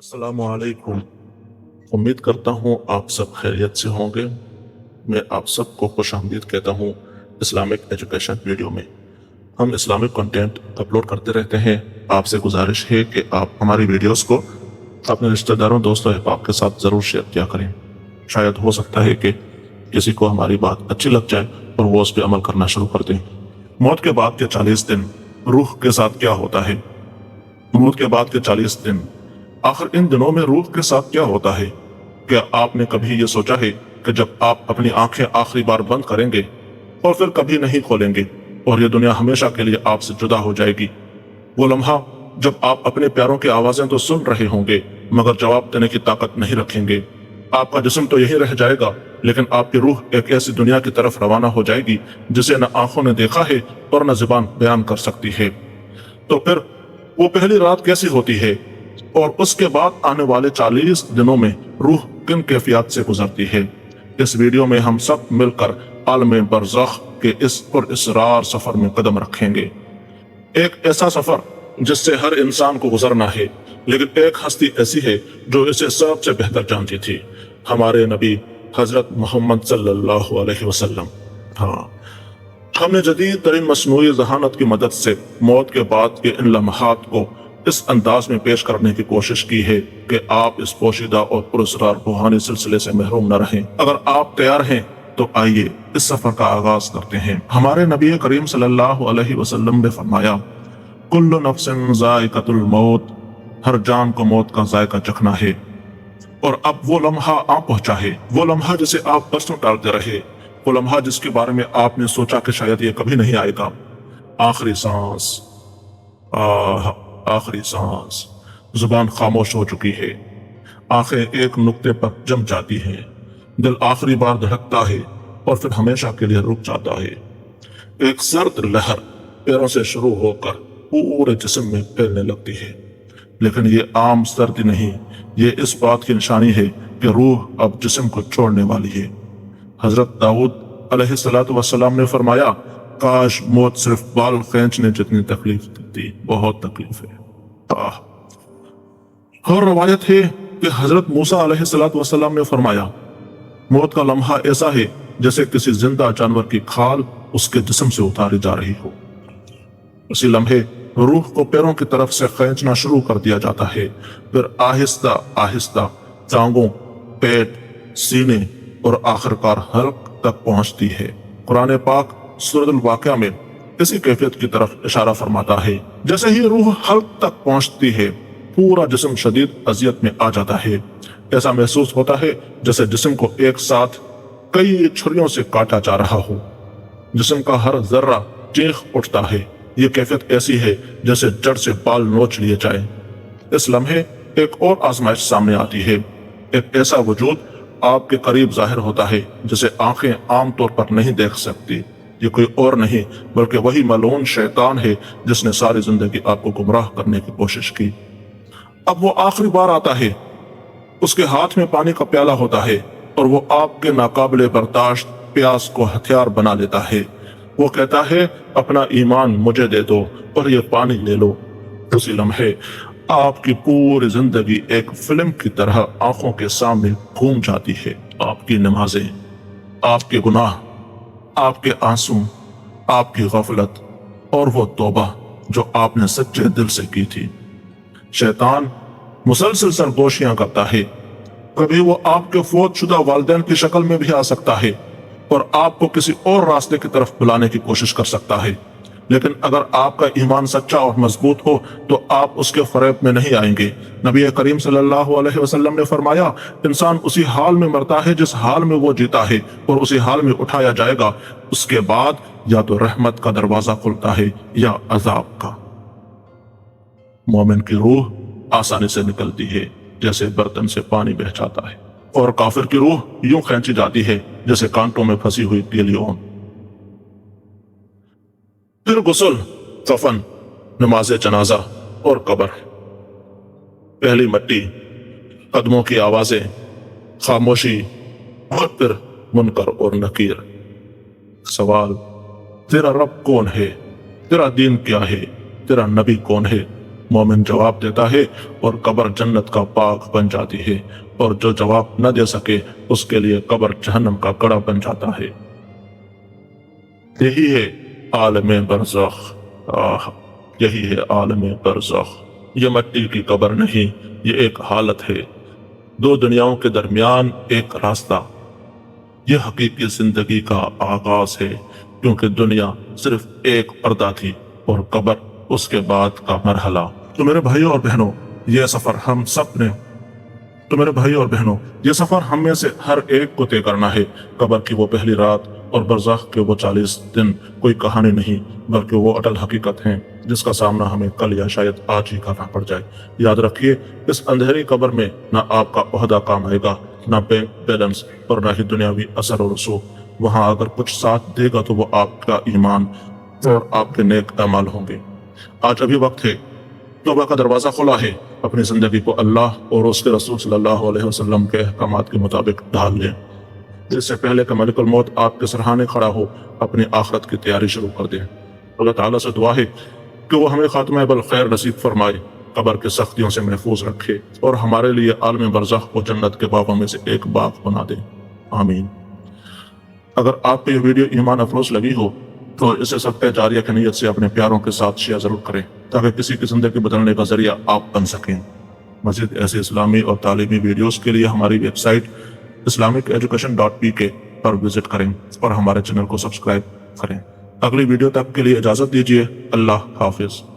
अस्सलाम वालेकुम। उम्मीद करता हूँ आप सब खैरियत से होंगे। मैं आप सबको खुश आमदीद कहता हूँ इस्लामिक एजुकेशन वीडियो में। हम इस्लामिक कंटेंट अपलोड करते रहते हैं। आपसे गुजारिश है कि आप हमारी वीडियोस को अपने रिश्तेदारों, दोस्तों, अहबाब के साथ ज़रूर शेयर किया करें। शायद हो सकता है कि किसी को हमारी बात अच्छी लग जाए और वो उस पर अमल करना शुरू कर दें। मौत के बाद के 40 दिन रूह के साथ क्या होता है? मौत के बाद के 40 दिन, आखिर इन दिनों में रूह के साथ क्या होता है? क्या आपने कभी ये सोचा है कि जब आप अपनी आंखें आखिरी बार बंद करेंगे और फिर कभी नहीं खोलेंगे और ये दुनिया हमेशा के लिए आपसे जुदा हो जाएगी, वो लम्हा जब आप अपने प्यारों की आवाजें तो सुन रहे होंगे मगर जवाब देने की ताकत नहीं रखेंगे। आपका जिस्म तो यही रह जाएगा, लेकिन आपकी रूह एक ऐसी दुनिया की तरफ रवाना हो जाएगी जिसे न आंखों ने देखा है और न जुबान बयान कर सकती है। तो फिर वो पहली रात कैसी होती है और उसके बाद आने वाले 40 दिनों में रूह किन कैफियत से गुजरती है? इस वीडियो में हम सब मिलकर आलम बरज़ख के इस पुरअसरार सफर में कदम रखेंगे। एक ऐसा सफर जिससे हर इंसान को गुजरना है, लेकिन एक हस्ती ऐसी है जो इसे सबसे बेहतर जानती थी, हमारे नबी हजरत मोहम्मद सल्लल्लाहु अलैहि वसल्लम। हाँ, हमने जदीद तरीन मसनूई जहानत की मदद से मौत के बाद के इन लम्हात को इस अंदाज में पेश करने की कोशिश की है कि आप इस पोशीदा और पुरस्कार रूहानी सिलसिले से महरूम न रहें। अगर आप तैयार हैं तो आइए इस सफर का आगाज करते हैं। हमारे नबी करीम सल्लल्लाहु अलैहि वसल्लम ने फरमाया, कुल्लु नफ्सिन ज़ाइक़तुल मौत, हर जान को मौत का जायका चखना है। और अब वो लम्हा आ पहुंचा है, वो लम्हा जिसे आप बरसों टालते रहे, वो लम्हा जिसके बारे में आपने सोचा कि शायद ये कभी नहीं आएगा। आखिरी सांस, आखिरी सांस। जुबान खामोश हो चुकी है, आंखें एक नुक्ते पर जम जाती हैं, दिल आखिरी बार धड़कता है और फिर हमेशा के लिए रुक जाता है। एक सर्द लहर पैरों से शुरू होकर पूरे जिस्म में फैलने लगती है, लेकिन ये आम सर्दी नहीं, ये इस बात की निशानी है कि रूह अब जिस्म को छोड़ने वाली है। हजरत दाऊद अलैहिस्सलातु वस्सलाम ने फरमाया, काश मौत सिर्फ बाल खींचने जितनी तकलीफ देती, बहुत तकलीफ है। और रवायत है कि हजरत मूसा अलैहिस्सलातु वस्सलाम ने फरमाया, मौत का लम्हा ऐसा है जैसे किसी जिंदा जानवर की खाल उसके जिस्म से उतारी जा रही हो। उसी लम्हे रूह को पैरों की तरफ से खींचना शुरू कर दिया जाता है, फिर आहिस्ता आहिस्ता टांगों, पेट, सीने और आखिरकार हल्क तक पहुंचती है। कुरान पाक सूरह वाक़िया में इसी कैफियत की तरफ इशारा फरमाता है। जैसे ही रूह हल्क तक पहुंचती है, पूरा जिस्म शदीद अजियत में आ जाता है। ऐसा महसूस होता है जैसे जिस्म को एक साथ कई छुरियों से काटा जा रहा हो। जिस्म का हर जर्रा चीख उठता है। ये कैफियत ऐसी है जैसे जड़ से बाल नोच लिए जाए। इस लम्हे एक और आजमाइश सामने आती है। एक ऐसा वजूद आपके करीब जाहिर होता है जिसे आंखें आमतौर पर नहीं देख सकती। ये कोई और नहीं बल्कि वही मलून शैतान है जिसने सारी जिंदगी आपको गुमराह करने की कोशिश की। अब वो आखिरी बार आता है, उसके हाथ में पानी का प्याला होता है और वो आपके नाकाबिले बर्दाश्त प्यास को हथियार बना लेता है। वो कहता है, अपना ईमान मुझे दे दो और ये पानी ले लो। उसी लम्हे आपकी पूरी जिंदगी एक फिल्म की तरह आंखों के सामने घूम जाती है। आपकी नमाजें, आपके गुनाह, आपके आंसू, आपकी गफलत और वो तौबा जो आपने सच्चे दिल से की थी। शैतान मुसलसल सरगोशियां करता है। कभी वो आपके फौत शुदा वालिदैन की शक्ल में भी आ सकता है और आपको किसी और रास्ते की तरफ बुलाने की कोशिश कर सकता है, लेकिन अगर आपका ईमान सच्चा और मजबूत हो तो आप उसके फरेब में नहीं आएंगे। नबी करीम सल्लल्लाहु अलैहि वसल्लम ने फरमाया, इंसान उसी हाल में मरता है जिस हाल में वो जीता है और उसी हाल में उठाया जाएगा। उसके बाद या तो रहमत का दरवाजा खुलता है या अजाब का। मोमिन की रूह आसानी से निकलती है जैसे बर्तन से पानी बह जाता है, और काफिर की रूह यूं खींची जाती है जैसे कांटों में फंसी हुई तीलियों। फिर गुस्ल, कफन, नमाज जनाजा और कब्र। पहली मट्टी, कदमों की आवाजें, खामोशी और फिर मुनकर और नकीर। सवाल, तेरा रब कौन है? तेरा दीन क्या है? तेरा नबी कौन है? مومن جواب دیتا ہے اور قبر جنت کا باغ بن جاتی ہے، اور جو جواب نہ دے سکے اس کے لیے قبر جہنم کا گڑھا بن جاتا ہے۔ یہی ہے عالم برزخ۔ یہی ہے عالم برزخ۔ یہ مٹی کی قبر نہیں، یہ ایک حالت ہے، دو دنیاؤں کے درمیان ایک راستہ۔ یہ حقیقی زندگی کا آغاز ہے، کیونکہ دنیا صرف ایک پردہ تھی اور قبر اس کے بعد کا مرحلہ۔ تو میرے بھائیوں اور بہنوں، یہ سفر ہم میں سے ہر ایک کو طے کرنا ہے۔ قبر کی وہ پہلی رات اور برزخ کے وہ 40 دن کوئی کہانی نہیں، بلکہ وہ اٹل حقیقت ہیں جس کا سامنا ہمیں کل یا شاید آج ہی کرنا پڑ جائے۔ یاد رکھیے، اس اندھیری قبر میں نہ آپ کا عہدہ کام آئے گا، نہ بینک بیلنس، اور نہ ہی دنیاوی اثر و رسوخ۔ وہاں اگر کچھ ساتھ دے گا تو وہ آپ کا ایمان اور آپ کے نیک اعمال ہوں گے۔ آج ابھی وقت ہے، توبہ کا دروازہ کھلا ہے۔ اپنی زندگی کو اللہ اور اس کے رسول صلی اللہ علیہ وسلم کے احکامات کے مطابق ڈھال لیں۔ اس سے پہلے کہ ملک الموت آپ کے سرحانے کھڑا ہو، اپنی آخرت کی تیاری شروع کر دیں۔ اللہ تعالیٰ سے دعا ہے کہ وہ ہمیں خاتمہ بالخیر نصیب فرمائے، قبر کے سختیوں سے محفوظ رکھے، اور ہمارے لیے عالم برزخ کو جنت کے باغوں میں سے ایک باغ بنا دے۔ آمین۔ اگر آپ کو یہ ویڈیو ایمان افروز لگی ہو تو اسے صدقہ جاریہ کی نیت سے اپنے پیاروں کے ساتھ شیئر ضرور کریں، تاکہ کسی کی زندگی بدلنے کا ذریعہ آپ بن سکیں۔ مزید ایسے اسلامی اور تعلیمی ویڈیوز کے لیے ہماری ویب سائٹ islamiceducation.pk پر وزٹ کریں اور ہمارے چینل کو سبسکرائب کریں۔ اگلی ویڈیو تک کے لیے اجازت دیجیے۔ اللہ حافظ۔